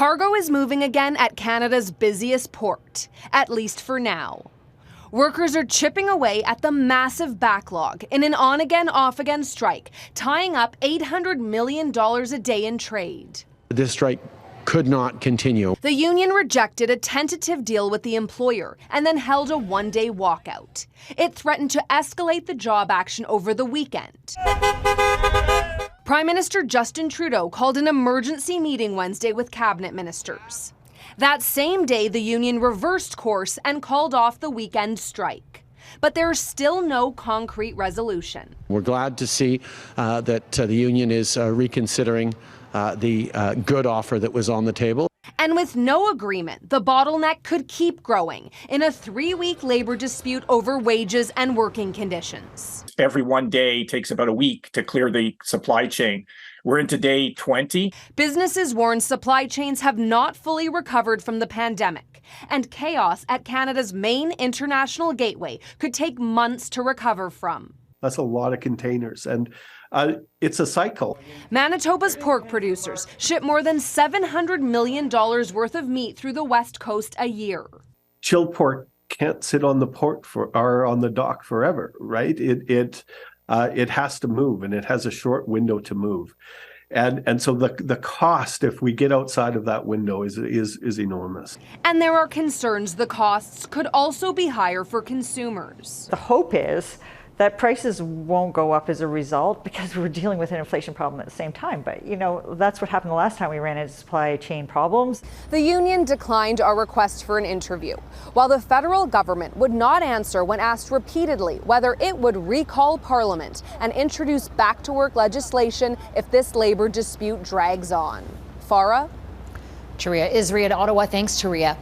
Cargo is moving again at Canada's busiest port, at least for now. Workers are chipping away at the massive backlog in an on-again, off-again strike, tying up $800 million a day in trade. This strike could not continue. The union rejected a tentative deal with the employer and then held a one-day walkout. It threatened to escalate the job action over the weekend. Prime Minister Justin Trudeau called an emergency meeting Wednesday with cabinet ministers. That same day, the union reversed course and called off the weekend strike. But there's still no concrete resolution. We're glad to see that the union is reconsidering the good offer that was on the table. And with no agreement, the bottleneck could keep growing in a 3-week labor dispute over wages and working conditions. Every one day takes about a week to clear the supply chain. We're into day 20. Businesses warn supply chains have not fully recovered from the pandemic, and chaos at Canada's main international gateway could take months to recover from. That's a lot of containers, and it's a cycle. Manitoba's pork producers ship more than $700 million worth of meat through the West Coast a year. Chilled pork can't sit on the port or on the dock forever, right? It has to move, and it has a short window to move. And so the cost, if we get outside of that window, is enormous. And there are concerns the costs could also be higher for consumers. The hope is that prices won't go up as a result because we're dealing with an inflation problem at the same time. But, you know, that's what happened the last time we ran into supply chain problems. The union declined our request for an interview, while the federal government would not answer when asked repeatedly whether it would recall Parliament and introduce back-to-work legislation if this labor dispute drags on. Farah? Touria Izri in Ottawa. Thanks, Touria.